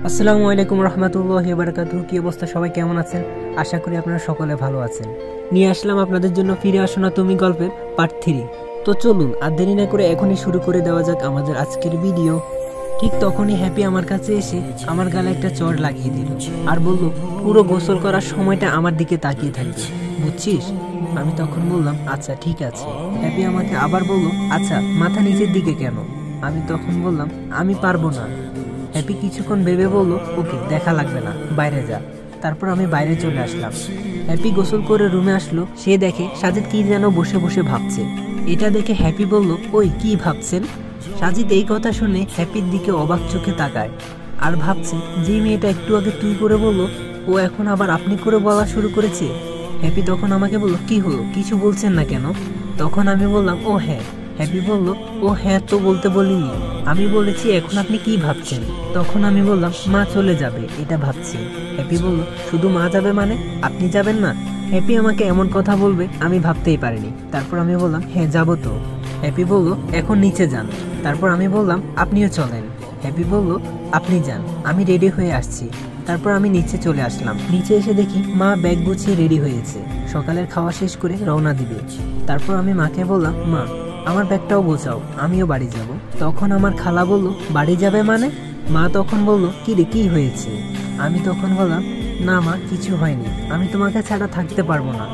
আসসালামু আলাইকুম রহমতুল্লাহি ওয়া বারাকাতুহু। কি অবস্থা সবাই, কেমন আছেন? আশা করি আপনারা সকলে ভালো আছেন। নিয়ে আসলাম আপনাদের জন্য ফিরে আসো না তুমি গল্পের পার্ট 3। তো চলুন আর দেরি না করে এখনই শুরু করে দেওয়া যাক আমাদের আজকের ভিডিও। ঠিক তখনই হ্যাপি আমার কাছে এসে আমার গালে একটা চড় লাগিয়ে দিল আর বলল, পুরো গোসল করার সময়টা আমার দিকে তাকিয়ে থাকবে, বুঝছিস? আমি তখন বললাম, আচ্ছা ঠিক আছে। হ্যাপি আমাকে আবার বলল, আচ্ছা মাথা নিচের দিকে কেন? আমি তখন বললাম, আমি পারবো না। হ্যাপি কিছুক্ষণ ভেবে বলল, ওকে, দেখা লাগবে না, বাইরে যা। তারপর আমি বাইরে চলে আসলাম। হ্যাপি গোসল করে রুমে আসলো। সে দেখে সাজিদ কি যেন বসে বসে ভাবছে। এটা দেখে হ্যাপি বলল, ওই কি ভাবছেন? সাজিদ এই কথা শুনে হ্যাপির দিকে অবাক চোখে তাকায় আর ভাবছে, যে মেয়েটা একটু আগে তুই করে বলল, ও এখন আবার আপনি করে বলা শুরু করেছে। হ্যাপি তখন আমাকে বলল, কি হলো, কিছু বলছেন না কেন? তখন আমি বললাম, ও হ্যাঁ। হ্যাপি বলল, ও হ্যাঁ তো বলতে বলিনি, আমি বলেছি এখন আপনি কি ভাবছেন। তখন আমি বললাম, মা চলে যাবে এটা ভাবছি। হ্যাপি বলল, শুধু মা যাবে মানে আপনি যাবেন না? হ্যাপি আমাকে এমন কথা বলবে আমি ভাবতেই পারিনি। তারপর আমি বললাম, হ্যাঁ যাবো তো। হ্যাপি বলল, এখন নিচে যান। তারপর আমি বললাম, আপনিও চলেন। হ্যাপি বলল, আপনি যান, আমি রেডি হয়ে আসছি। তারপর আমি নিচে চলে আসলাম। নিচে এসে দেখি মা ব্যাগ গুছিয়ে রেডি হয়েছে, সকালের খাওয়া শেষ করে রওনা দিবে। তারপর আমি মাকে বললাম, মা আমার ব্যাগটাও গোছাও, আমিও বাড়ি যাব। তখন আমার খালা বলল, বাড়ি যাবে মানে? মা তখন বলল, কি রে, কি হয়েছে? আমি তখন বললাম, না মা কিছু হয়নি, আমি তোমাকে ছাড়া থাকতে পারবো না।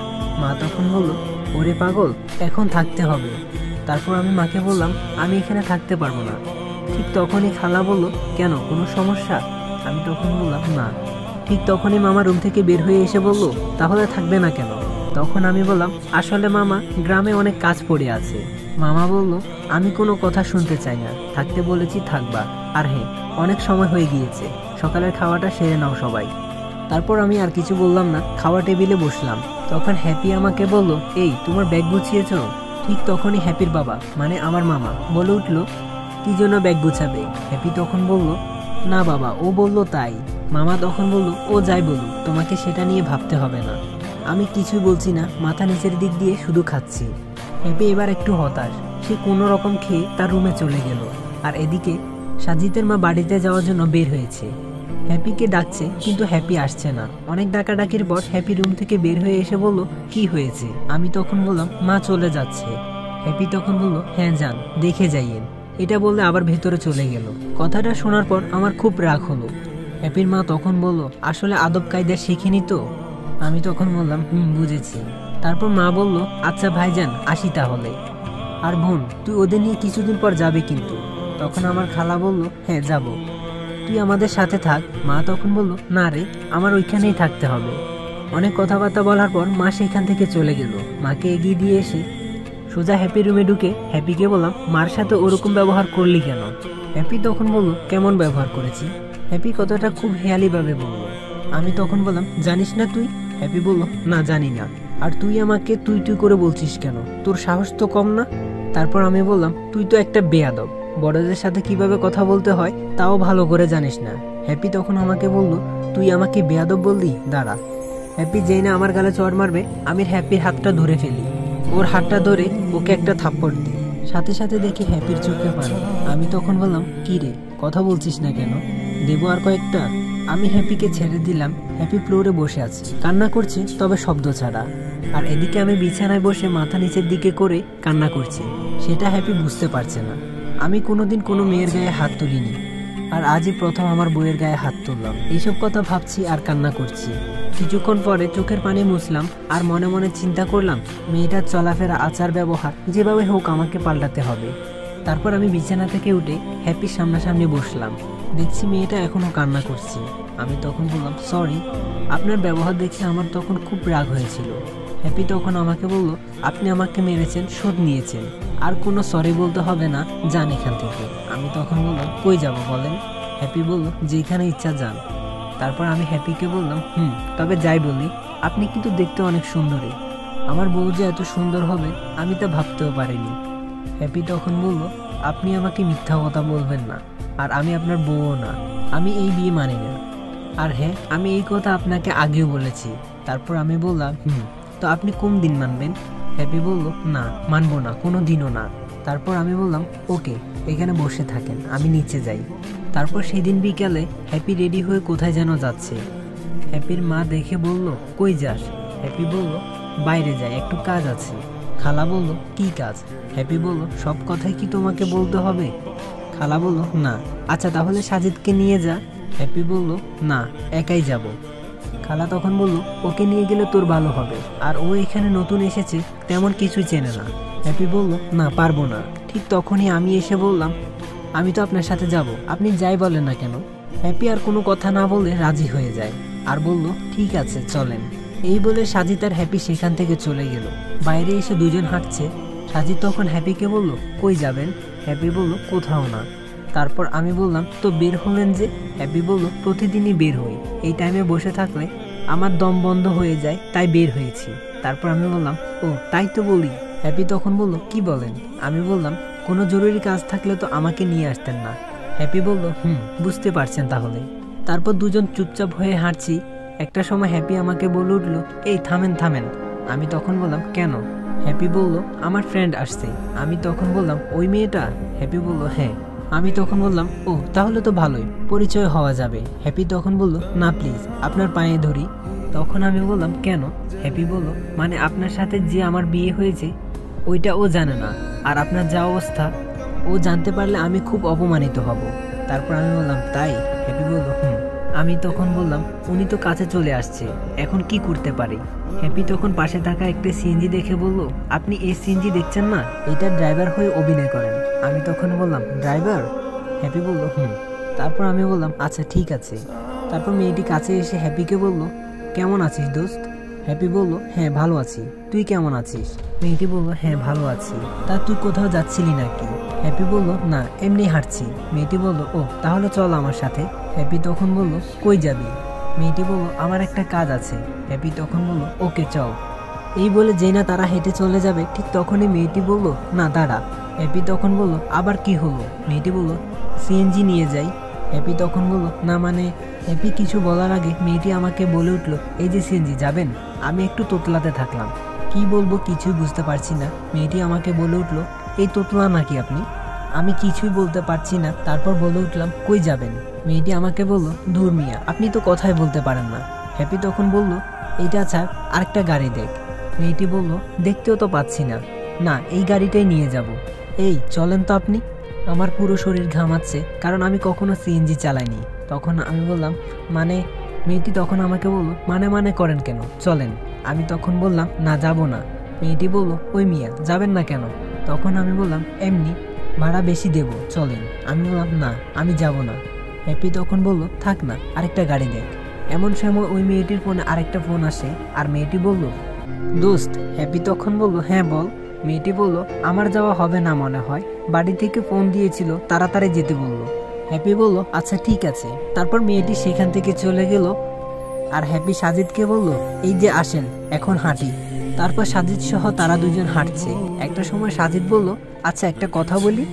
মা তখন বলল, ওরে পাগল, এখন থাকতে হবে। তারপর আমি মাকে বললাম, আমি এখানে থাকতে পারবো না। ঠিক তখনই খালা বলল, কেন, কোনো সমস্যা? আমি তখন বললাম, না। ঠিক তখনই মামা রুম থেকে বের হয়ে এসে বলল, তাহলে থাকবে না কেন? তখন আমি বললাম, আসলে মামা গ্রামে অনেক কাজ পড়ে আছে। মামা বলল, আমি কোনো কথা শুনতে চাই না, থাকতে বলেছি থাকবা। আর হ্যাঁ, অনেক সময় হয়ে গিয়েছে, সকালের খাওয়াটা সেরে নাও সবাই। তারপর আমি আর কিছু বললাম না, খাওয়া টেবিলে বসলাম। তখন হ্যাপি আমাকে বলল, এই তোমার ব্যাগ গুছিয়েছ? ঠিক তখনই হ্যাপির বাবা মানে আমার মামা বলে উঠল, কি জন্য ব্যাগ গুছাবে? হ্যাপি তখন বলল, না বাবা, ও বলল তাই। মামা তখন বলল, ও যাই বলুক, তোমাকে সেটা নিয়ে ভাবতে হবে না। আমি কিছুই বলছি না, মাথা নিচের দিক দিয়ে শুধু খাচ্ছি। হ্যাপি এবার একটু হতাশ, সে কোনো রকম খেয়ে তার রুমে চলে গেল। আর এদিকে সাজিদের মা বাড়িতে যাওয়ার জন্য বের হয়েছে। হ্যাপিকে ডাকছে কিন্তু হ্যাপি আসছে না। অনেক ডাকাডাকির পর হ্যাপি রুম থেকে বের হয়ে এসে বলল, কি হয়েছে? আমি তখন বললাম, মা চলে যাচ্ছে। হ্যাপি তখন বলল, হ্যাঁ যান, দেখে যাইয়েন। এটা বললে আবার ভেতরে চলে গেল। কথাটা শোনার পর আমার খুব রাগ হলো। হ্যাপির মা তখন বলল, আসলে আদব কায়দা শিখিনি তো। আমি তখন বললাম, বুঝেছি। তারপর মা বলল, আচ্ছা ভাইজান, আসি তাহলে। আর বোন, তুই ওদের নিয়ে কিছুদিন পর যাবে কিন্তু। তখন আমার খালা বলল, হ্যাঁ যাব, তুই আমাদের সাথে থাক। মা তখন বলল, না রে, আমার ওইখানেই থাকতে হবে। অনেক কথাবার্তা বলার পর মা সেখান থেকে চলে গেল। মাকে এগিয়ে দিয়ে এসে সোজা হ্যাপি রুমে ঢুকে হ্যাপিকে বললাম, মার সাথে ওরকম ব্যবহার করলি কেন? হ্যাপি তখন বলল, কেমন ব্যবহার করেছি? হ্যাপি কথাটা খুব হেয়ালিভাবে বলল। আমি তখন বললাম, জানিস না তুই? হ্যাপি বলল, না জানি না। আর তুই আমাকে তুই তুই করে বলছিস কেন? তোর সাহস তো কম না? তারপর আমি বললাম, তুই তো একটা বেয়াদব, বড়দের সাথে কিভাবে কথা বলতে হয় তাও ভালো করে জানিস না। হ্যাপি তখন আমাকে বলল, তুই আমাকে বেয়াদব বললি? দাঁড়া। হ্যাপি যেই না আমার গালে চড় মারবে, আমি হ্যাপির হাতটা ধরে ফেলি। ওর হাতটা ধরে ওকে একটা থাপ্পড় দিই। সাথে সাথে দেখি হ্যাপির চোখে পানি। আমি তখন বললাম, কি রে, কথা বলছিস না কেন? দেবো আর কয়েকটা? আমি হ্যাপিকে ছেড়ে দিলাম। হ্যাপি ফ্লোরে বসে আছে, কান্না করছে, তবে শব্দ ছাড়া। আর এদিকে আমি বিছানায় বসে মাথা নিচের দিকে করে কান্না করছি। সেটা হ্যাপি বুঝতে পারছে না। আমি কোনোদিন কোনো মেয়ের গায়ে হাত তুলিনি, আর আজই প্রথম আমার বউয়ের গায়ে হাত তুললাম। এইসব কথা ভাবছি আর কান্না করছি। কিছুক্ষণ পরে চোখের পানি মুছলাম আর মনে মনে চিন্তা করলাম, মেয়েটার চলাফেরা, আচার ব্যবহার যেভাবে হোক আমাকে পাল্টাতে হবে। তারপর আমি বিছানা থেকে উঠে হ্যাপির সামনাসামনি বসলাম। দেখছি মেয়েটা এখনো কান্না করছে। আমি তখন বললাম, সরি, আপনার ব্যবহার দেখে আমার তখন খুব রাগ হয়েছিল। হ্যাপি তখন আমাকে বলল, আপনি আমাকে মেরেছেন, শোধ নিয়েছেন, আর কোনো সরি বলতে হবে না, যান এখান থেকে। আমি তখন বললাম, কই যাব বলেন? হ্যাপি বলল, যেখানে ইচ্ছা যান। তারপর আমি হ্যাপিকে বললাম, তবে যাই বলি, আপনি কিন্তু দেখতে অনেক সুন্দরী। আমার বউ যে এত সুন্দর হবে আমি তা ভাবতেও পারিনি। হ্যাপি তখন বলল, আপনি আমাকে মিথ্যা কথা বলবেন না, আর আমি আপনার বউও না, আমি এই বিয়ে মানি না। আর হ্যাঁ, আমি এই কথা আপনাকে আগেও বলেছি। তারপর আমি বললাম, তো আপনি কোন দিন মানবেন? হ্যাপি বলল, না মানবো না, কোনো দিনও না। তারপর আমি বললাম, ওকে, এখানে বসে থাকেন, আমি নিচে যাই। তারপর সেদিন বিকালে হ্যাপি রেডি হয়ে কোথায় যেন যাচ্ছে। হ্যাপির মা দেখে বলল, কই যাস? হ্যাপি বলল, বাইরে যাই, একটু কাজ আছে। খালা বলল, কি কাজ? হ্যাপি বলল, সব কথাই কি তোমাকে বলতে হবে? খালা বলল, না। আচ্ছা তাহলে সাজিদকে নিয়ে যা। হ্যাপি বলল, না, একাই যাব। খালা তখন বলল, ওকে নিয়ে গেলে তোর ভালো হবে, আর ও এখানে নতুন এসেছে, তেমন কিছুই চেনে না। হ্যাপি বলল, না, পারবো না। ঠিক তখনই আমি এসে বললাম, আমি তো আপনার সাথে যাব, আপনি যাই বলেন না কেন। হ্যাপি আর কোনো কথা না বলে রাজি হয়ে যায় আর বলল, ঠিক আছে চলেন। এই বলে সাজিদ আর হ্যাপি সেখান থেকে চলে গেল। বাইরে এসে দুজন হাঁটছে। সাজিদ তখন হ্যাপিকে বলল, কই যাবেন? হ্যাপি বলল, কোথাও না। তারপর আমি বললাম, তো বের হলেন যে? হ্যাপি বলল, প্রতিদিনই বের হই, এই টাইমে বসে থাকলে আমার দম বন্ধ হয়ে যায়, তাই বের হয়েছি। তারপর আমি বললাম, ও তাই তো বলি। হ্যাপি তখন বলল, কি বলেন? আমি বললাম, কোনো জরুরি কাজ থাকলে তো আমাকে নিয়ে আসতেন না। হ্যাপি বলল, বুঝতে পারছেন তাহলে। তারপর দুজন চুপচাপ হয়ে হাঁটছি। একটা সময় হ্যাপি আমাকে বলে উঠল, এই থামেন থামেন। আমি তখন বললাম, কেন? হ্যাপি বলল, আমার ফ্রেন্ড আসছে। আমি তখন বললাম, ওই মেয়েটা? হ্যাপি বলল, হ্যাঁ। আমি তখন বললাম, ও তাহলে তো ভালোই, পরিচয় হওয়া যাবে। হ্যাপি তখন বলল, না প্লিজ, আপনার পায়ে ধরি। তখন আমি বললাম, কেন? হ্যাপি বলল, মানে আপনার সাথে যে আমার বিয়ে হয়েছে ওইটা ও জানে না, আর আপনার যা অবস্থা ও জানতে পারলে আমি খুব অপমানিত হব। তারপর আমি বললাম, তাই? হ্যাপি বলল, আমি তখন বললাম, উনি তো কাছে চলে আসছে, এখন কি করতে পারি? হ্যাপি তখন পাশে থাকা একটা সিএনজি দেখে বলল, আপনি এই সিএনজি দেখছেন না, এটার ড্রাইভার হয়ে অভিনয় করেন। আমি তখন বললাম, ড্রাইভার? হ্যাপি বলল, তারপর আমি বললাম, আচ্ছা ঠিক আছে। তারপর মেয়েটি কাছে এসে হ্যাপিকে বলল, কেমন আছিস দোস্ত? হ্যাপি বলল, হ্যাঁ ভালো আছি, তুই কেমন আছিস? মেয়েটি বলল, হ্যাঁ ভালো আছি। তা তুই কোথাও যাচ্ছিলি নাকি? হ্যাপি বলল, না, এমনি হাঁটছি। মেয়েটি বলল, ও তাহলে চল আমার সাথে। হ্যাপি তখন বলল, কই যাবি? মেয়েটি বলল, আমার একটা কাজ আছে। হ্যাপি তখন বলল, ওকে চল। এই বলে যেই না তারা হেঁটে চলে যাবে, ঠিক তখনই মেয়েটি বলল, না দাঁড়া। হ্যাপি তখন বলল, আবার কি হলো? মেয়েটি বলল, সিএনজি নিয়ে যাই। হ্যাপি তখন বলল, না মানে। হ্যাপি কিছু বলার আগে মেয়েটি আমাকে বলে উঠল, এই যে সিএনজি যাবেন? আমি একটু তোতলাতে থাকলাম, কি বলবো কিছুই বুঝতে পারছি না। মেয়েটি আমাকে বলে উঠল, এই তোতলা নাকি আপনি? আমি কিছুই বলতে পারছি না। তারপর বলে উঠলাম, কই যাবেন? মেয়েটি আমাকে বলল, দূর মিয়া, আপনি তো কথাই বলতে পারেন না। হ্যাপি তখন বলল, এইটা ছাড়, আরেকটা গাড়ি দেখ। মেয়েটি বলল, দেখতেও তো পাচ্ছি না। না, এই গাড়িটাই নিয়ে যাব। এই চলেন তো আপনি। আমার পুরো শরীর ঘামাচ্ছে, কারণ আমি কখনো সিএনজি চালাইনি। তখন আমি বললাম, মানে। মেয়েটি তখন আমাকে বলল, মানে করেন কেন, চলেন। আমি তখন বললাম, না যাব না। মেয়েটি বলল, ওই মিয়া যাবেন না কেন? তখন আমি বললাম, এমনি, ভাড়া বেশি দেব, চলেন। আমি বললাম, না আমি যাব না। হ্যাপি তখন বলল, থাক না, আরেকটা গাড়ি দেখ। এমন সময় ওই মেয়েটির ফোনে আরেকটা ফোন আসে, আর মেয়েটি বলল, দোস্ত। হ্যাপি তখন বলল, হ্যাঁ বল। মেয়েটি বলল, আমার যাওয়া হবে না মনে হয়, বাড়ি থেকে ফোন দিয়েছিল, তাড়াতাড়ি যেতে বলল। হ্যাপি বলল, আচ্ছা ঠিক আছে। তারপর মেয়েটি সেখান থেকে চলে গেল, আর হ্যাপি সাজিদকে বলল, এই যে আসেন, এখন হাঁটি। তারপর সাজিদ সহ তারা দুজন হাঁটছে। একটা সময় সাজিদ বলল, আচ্ছা একটা কথা বলি।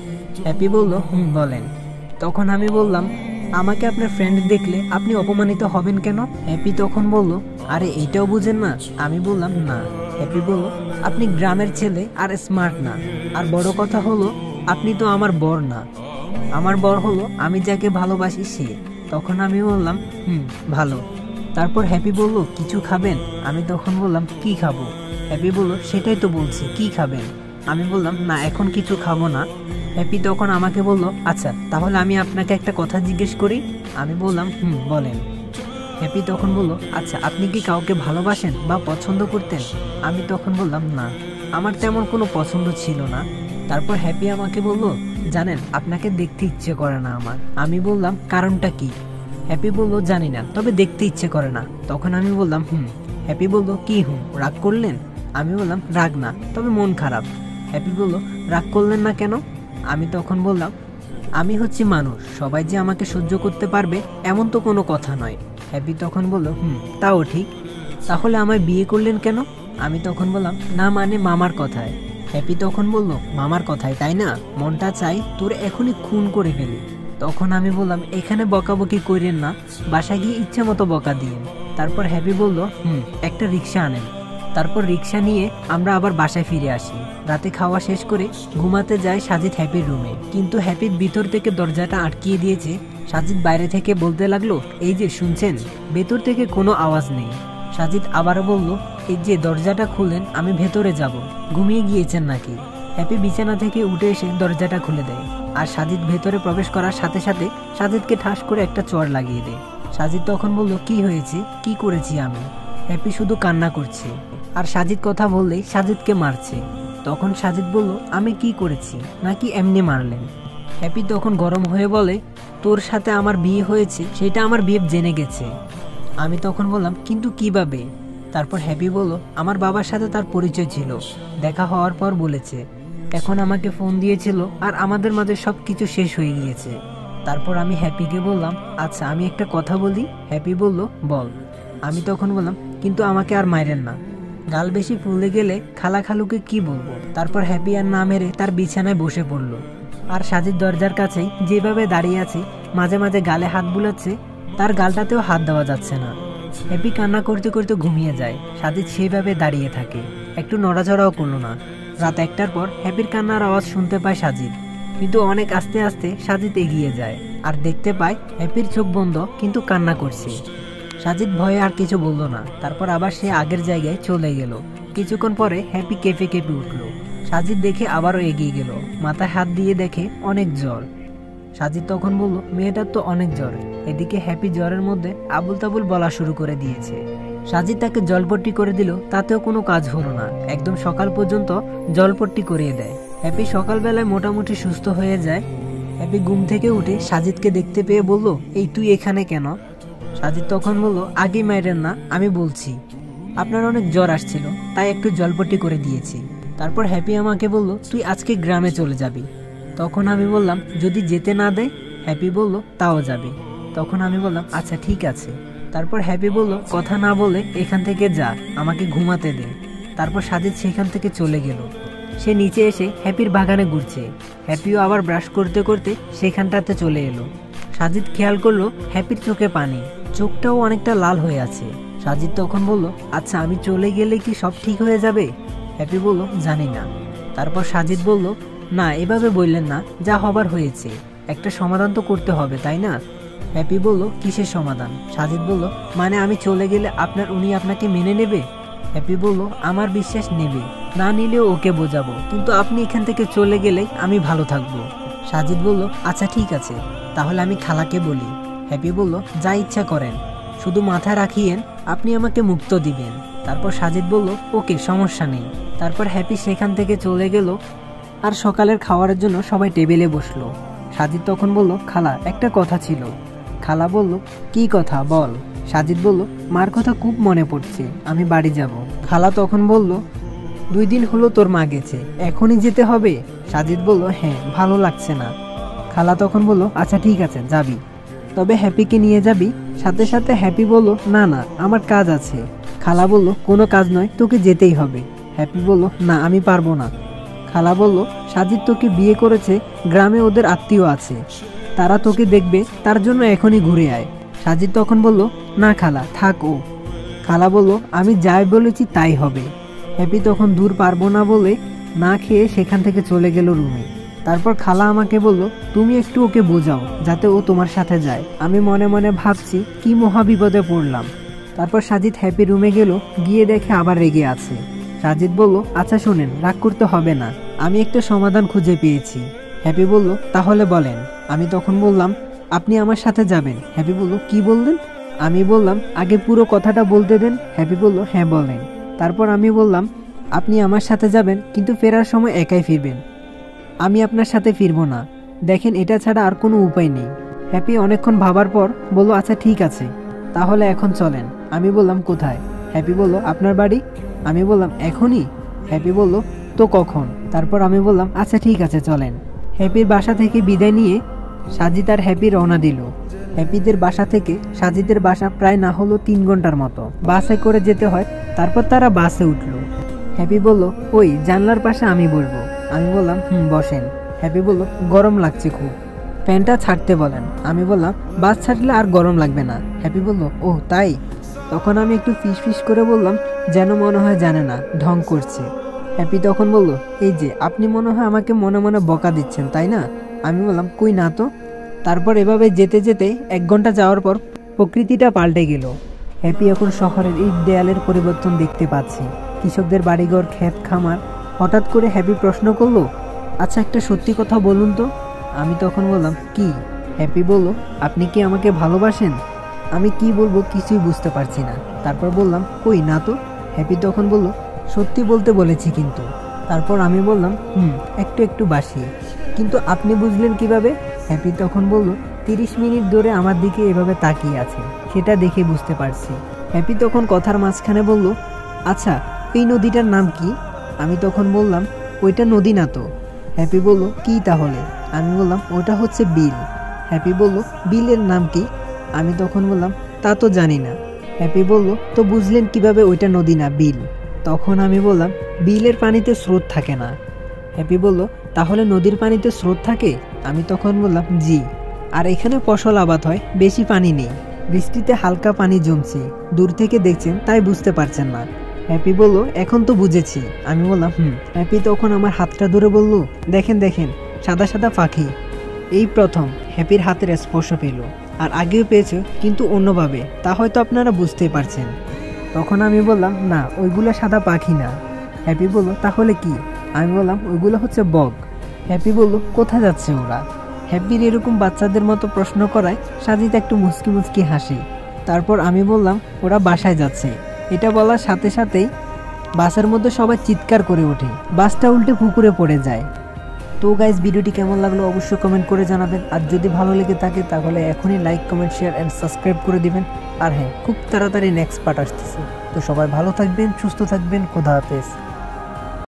হ্যাপি বলল, বলেন। তখন আমি বললাম, আমাকে আপনার ফ্রেন্ড দেখলে আপনি অপমানিত হবেন কেন? হ্যাপি তখন বলল, আরে এইটাও বুঝেন না? আমি বললাম, না। হ্যাপি বলল, আপনি গ্রামের ছেলে আর স্মার্ট না, আর বড় কথা হলো আপনি তো আমার বর না। আমার বর হলো আমি যাকে ভালোবাসি সে। তখন আমি বললাম, ভালো। তারপর হ্যাপি বলল, কিছু খাবেন? আমি তখন বললাম, কি খাবো? হ্যাপি বলল, সেটাই তো বলছি, কি খাবেন? আমি বললাম, না এখন কিছু খাবো না। হ্যাপি তখন আমাকে বলল, আচ্ছা তাহলে আমি আপনাকে একটা কথা জিজ্ঞেস করি। আমি বললাম, বলেন। হ্যাপি তখন বলল, আচ্ছা আপনি কি কাউকে ভালোবাসেন বা পছন্দ করতেন? আমি তখন বললাম, না, আমার তেমন কোনো পছন্দ ছিল না। তারপর হ্যাপি আমাকে বলল, জানেন আপনাকে দেখতে ইচ্ছে করে না আমার। আমি বললাম, কারণটা কি? হ্যাপি বলল, জানি না, তবে দেখতে ইচ্ছে করে না। তখন আমি বললাম, হ্যাপি বলল, কি রাগ করলেন? আমি বললাম, রাগ না, তবে মন খারাপ। হ্যাপি বলল, রাগ করলেন না কেন? আমি তখন বললাম, আমি হচ্ছি মানুষ, সবাই যে আমাকে সহ্য করতে পারবে এমন তো কোনো কথা নয়। হ্যাপি তখন বলল, তাও ঠিক, তাহলে আমায় বিয়ে করলেন কেন? আমি তখন বললাম, না মানে মামার কথায়। হ্যাপি তখন বলল, মামার কথায় তাই না? মনটা চাই তোর এখনই খুন করে ফেলি। তখন আমি বললাম, এখানে বকাবকি করেন না, বাসায় গিয়ে ইচ্ছে মতো বকা দিয়েন। তারপর হ্যাপি বলল, একটা রিক্সা আনেন। তারপর রিক্সা নিয়ে আমরা আবার বাসায় ফিরে আসি। রাতে খাওয়া শেষ করে ঘুমাতে যায় সাজিদ হ্যাপির রুমে, কিন্তু হ্যাপির ভিতর থেকে দরজাটা আটকিয়ে দিয়েছে সাজিদ বাইরে থেকে বলতে লাগলো, এই যে শুনছেন, ভেতর থেকে কোনো আওয়াজ নেই। সাজিদ আবারও বলল, এই যে দরজাটা খুলেন, আমি ভেতরে যাব। ঘুমিয়ে গিয়েছেন নাকি? হ্যাপি বিছানা থেকে উঠে এসে দরজাটা খুলে দেয়, আর সাজিদ ভেতরে প্রবেশ করার সাথে সাথে সাজিদকে ঠাস করে একটা চড় লাগিয়ে দেয়। সাজিদ তখন বলল, কি হয়েছে, কি করেছি আমি? হ্যাপি শুধু কান্না করছে, আর সাজিদ কথা বললেই সাজিদকে মারছে। তখন সাজিদ বলল, আমি কি করেছি, নাকি এমনি মারলেন? হ্যাপি তখন গরম হয়ে বলে, তোর সাথে আমার বিয়ে হয়েছে সেটা আমার বিয়ে জেনে গেছে। আমি তখন বললাম, কিন্তু কিভাবে? তারপর হ্যাপি বলল, আমার বাবার সাথে তার পরিচয় ছিল, দেখা হওয়ার পর বলেছে, এখন আমাকে ফোন দিয়েছিল, আর আমাদের মাঝে সব কিছু শেষ হয়ে গিয়েছে। তারপর আমি হ্যাপিকে বললাম, আচ্ছা আমি একটা কথা বলি। হ্যাপি বলল, বল। আমি তখন বললাম, কিন্তু আমাকে আর মাইরেন না, গাল বেশি ফুলে গেলে খালা খালুকে কি বলবো? তারপর হ্যাপি আর না মেরে তার বিছানায় বসে পড়ল, আর সাজিদ দরজার কাছেই যেভাবে দাঁড়িয়ে আছে, মাঝে মাঝে গালে হাত বুলাচ্ছে, তার গালটাতেও হাত দেওয়া যাচ্ছে না। হ্যাপি কান্না করতে করতে ঘুমিয়ে যায়, সাজিদ সেইভাবে দাঁড়িয়ে থাকে, একটু নড়াচড়াও করলো না। রাত 1টার পর হ্যাপির কান্নার আওয়াজ শুনতে পায় সাজিদ, কিন্তু অনেক আস্তে আস্তে সাজিদ এগিয়ে যায়, আর দেখতে পায় হ্যাপির চোখ বন্ধ, কিন্তু কান্না করছে। সাজিদ ভয়ে আর কিছু বলল না, তারপর আবার সে আগের জায়গায় চলে গেল। কিছুক্ষণ পরে হ্যাপি কেঁপে কেঁপে উঠল। সাজিদ দেখে আবারও এগিয়ে গেল, মাথায় হাত দিয়ে দেখে অনেক জ্বর। সাজিদ তখন বলল, মেয়েটার তো অনেক জ্বর। এদিকে হ্যাপি জ্বরের মধ্যে আবুল তাবুল বলা শুরু করে দিয়েছে। সাজিদ তাকে জলপট্টি করে দিল, তাতেও কোনো কাজ হলো না, একদম সকাল পর্যন্ত জলপট্টি করিয়ে দেয়। হ্যাপি সকালবেলায় মোটামুটি সুস্থ হয়ে যায়। হ্যাপি ঘুম থেকে উঠে সাজিদকে দেখতে পেয়ে বলল, এই তুই এখানে কেন? সাজিদ তখন বলল, আগেই মাইরেন না, আমি বলছি, আপনার অনেক জ্বর আসছিল, তাই একটু জলপট্টি করে দিয়েছি। তারপর হ্যাপি আমাকে বলল, তুই আজকে গ্রামে চলে যাবি। তখন আমি বললাম, যদি যেতে না দেয়? হ্যাপি বলল, তাও যাবে। তখন আমি বললাম, আচ্ছা ঠিক আছে। তারপর হ্যাপি বলল, কথা না বলে এখান থেকে যা, আমাকে ঘুমাতে দে। তারপর সাজিদ সেখান থেকে চলে গেল। সে নিচে এসে হ্যাপির বাগানে ঘুরছে। হ্যাপিও আবার ব্রাশ করতে করতে সেখানটাতে চলে এলো। সাজিদ খেয়াল করলো হ্যাপির চোখে পানি, চোখটাও অনেকটা লাল হয়ে আছে। সাজিদ তখন বলল, আচ্ছা আমি চলে গেলে কি সব ঠিক হয়ে যাবে? হ্যাপি বলল, জানি না। তারপর সাজিদ বলল, না এভাবে বললেন না, যা হবার হয়েছে, একটা সমাধান তো করতে হবে তাই না? হ্যাপি বলল, কিসের সমাধান? সাজিদ বলল, মানে আমি চলে গেলে উনি আপনাকে মেনে নেবে? হ্যাপি বলল, আমার বিশ্বাস নেবে, না নিলেও ওকে বোঝাবো, কিন্তু আপনি এখান থেকে চলে গেলে আমি ভালো থাকবো। সাজিদ বলল, আচ্ছা ঠিক আছে, তাহলে আমি খালাকে বলি। হ্যাপি বলল, যা ইচ্ছা করেন, শুধু মাথায় রাখিয়েন আপনি আমাকে মুক্ত দিবেন। তারপর সাজিদ বলল, ওকে সমস্যা নেই। তারপর হ্যাপি সেখান থেকে চলে গেল, আর সকালের খাওয়ারের জন্য সবাই টেবিলে বসলো। সাজিদ তখন বলল, খালা একটা কথা ছিল। খালা বলল, কি কথা বল। সাজিদ বলল, মার কথা খুব মনে পড়ছে, আমি বাড়ি যাব। খালা তখন বলল, 2 দিন হলো তোর মা গেছে, এখনই যেতে হবে? সাজিদ বলল, হ্যাঁ, ভালো লাগছে না। খালা তখন বলল, আচ্ছা ঠিক আছে যাবি, তবে হ্যাপিকে নিয়ে যাবি? সাথে সাথে হ্যাপি বলল, না না, আমার কাজ আছে। খালা বলল, কোনো কাজ নয়, তোকে যেতেই হবে। হ্যাপি বলল, না আমি পারবো না। খালা বলল, সাজিদ তোকে বিয়ে করেছে, গ্রামে ওদের আত্মীয় আছে, তারা তোকে দেখবে, তার জন্য এখনই ঘুরে আয়। সাজিদ তখন বলল, না খালা থাক ও। খালা বলল, আমি যাই বলেছি তাই হবে। হ্যাপি তখন দূর পারবো না বলে না খেয়ে সেখান থেকে চলে গেল রুমে। তারপর খালা আমাকে বলল, তুমি একটু ওকে বোঝাও যাতে ও তোমার সাথে যায়। আমি মনে মনে ভাবছি কি মহা বিপদে পড়লাম। তারপর সাজিদ হ্যাপি রুমে গেল, গিয়ে দেখে আবার রেগে আছে। সাজিদ বলল, আচ্ছা শোনেন, রাগ করতে হবে না, আমি একটা সমাধান খুঁজে পেয়েছি। হ্যাপি বলল, তাহলে বলেন। আমি তখন বললাম, আপনি আমার সাথে যাবেন। হ্যাপি বলল, কি বললেন? আমি বললাম, আগে পুরো কথাটা বলতে দেন। হ্যাপি বলল, হ্যাঁ বলেন। তারপর আমি বললাম, আপনি আমার সাথে যাবেন, কিন্তু ফেরার সময় একাই ফিরবেন, আমি আপনার সাথে ফিরবো না। দেখেন এটা ছাড়া আর কোনো উপায় নেই। হ্যাপি অনেকক্ষণ ভাবার পর বলল, আচ্ছা ঠিক আছে, তাহলে এখন চলেন। আমি বললাম, কোথায়? হ্যাপি বলল, আপনার বাড়ি। আমি বললাম, এখনই? হ্যাপি বলল, তো কখন? তারপর আমি বললাম, আচ্ছা ঠিক আছে চলেন। হ্যাপির বাসা থেকে বিদায় নিয়ে সাজিদ আর হ্যাপি রওনা দিল। হ্যাপিদের বাসা থেকে সাজিদের বাসা প্রায় না হলো 3 ঘন্টার মতো, বাসে করে যেতে হয়। তারপর তারা বাসে উঠল। হ্যাপি বলল, ওই জানলার পাশে আমি বলবো। আমি বললাম, বসেন। হ্যাপি বলল, গরম লাগছে খুব, প্যান্টটা ছাড়তে বলেন। আমি বললাম, বাস ছাড়লে আর গরম লাগবে না। হ্যাপি বলল, ও তাই? তখন আমি একটু ফিস করে বললাম, যেন মনে হয় জানে না, ঢং করছে। হ্যাপি তখন বলল, এই যে আপনি মনে হয় আমাকে মনে মনে বকা দিচ্ছেন তাই না? আমি বললাম, কই না তো। তারপর এভাবে যেতে যেতে 1 ঘন্টা যাওয়ার পর প্রকৃতিটা পাল্টে গেল। হ্যাপি এখন শহরের ইট দেয়ালের পরিবর্তন দেখতে পাচ্ছে, কৃষকদের বাড়িঘর, ক্ষেত, খামার। হঠাৎ করে হ্যাপি প্রশ্ন করলো, আচ্ছা একটা সত্যি কথা বলুন তো। আমি তখন বললাম, কি? হ্যাপি বলল, আপনি কি আমাকে ভালোবাসেন? আমি কি বলবো কিছুই বুঝতে পারছি না। তারপর বললাম, কই না তো। হ্যাপি তখন বলল, সত্যি বলতে বলেছি কিন্তু। তারপর আমি বললাম, একটু একটু বাসি। কিন্তু আপনি বুঝলেন কিভাবে? হ্যাপি তখন বলল, 30 মিনিট ধরে আমার দিকে এভাবে তাকিয়ে আছে, সেটা দেখে বুঝতে পারছি। হ্যাপি তখন কথার মাঝখানে বলল, আচ্ছা এই নদীটার নাম কি? আমি তখন বললাম, ওইটা নদী না তো। হ্যাপি বলল, কি তাহলে? আমি বললাম, ওটা হচ্ছে বিল। হ্যাপি বলল, বিলের নাম কি? আমি তখন বললাম, তা তো জানি না। হ্যাপি বলল, তো বুঝলেন কিভাবে ওইটা নদী না বিল? তখন আমি বললাম, বিলের পানিতে স্রোত থাকে না। হ্যাপি বলল, তাহলে নদীর পানিতে স্রোত থাকে? আমি তখন বললাম, জি। আর এখানে ফসল আবাদ হয়, বেশি পানি নেই, বৃষ্টিতে হালকা পানি জমছে, দূর থেকে দেখছেন তাই বুঝতে পারছেন না। হ্যাপি বলল, এখন তো বুঝেছি। আমি বললাম, হ্যাপি তখন আমার হাতটা ধরে বলল, দেখেন দেখেন, সাদা সাদা পাখি। এই প্রথম হ্যাপির হাতের স্পর্শ পেল, আর আগেও পেয়েছে কিন্তু অন্যভাবে, তা হয়তো আপনারা বুঝতেই পারছেন। তখন আমি বললাম, না ওইগুলো সাদা পাখি না। হ্যাপি বলল, তাহলে কি? আমি বললাম, ওইগুলো হচ্ছে বক। হ্যাপি বলল, কোথায় যাচ্ছে ওরা? হ্যাপির এরকম বাচ্চাদের মতো প্রশ্ন করায় সাজিদ একটু মুচকি মুচকি হাসি। তারপর আমি বললাম, ওরা বাসায় যাচ্ছে। এটা বলার সাথে সাথেই বাসের মধ্যে সবাই চিৎকার করে ওঠে, বাসটা উল্টে পুকুরে পড়ে যায়। তো গাইজ, ভিডিওটি কেমন লাগলো অবশ্যই কমেন্ট করে জানাবেন। আর যদি ভালো লেগে থাকে তাহলে এখনই like, comment, share and subscribe করে দিবেন। আর হ্যাঁ, খুব তাড়াতাড়ি নেক্সট পার্ট আসতেছে। তো সবাই ভালো থাকবেন, সুস্থ থাকবেন, খোদা হাফেজ।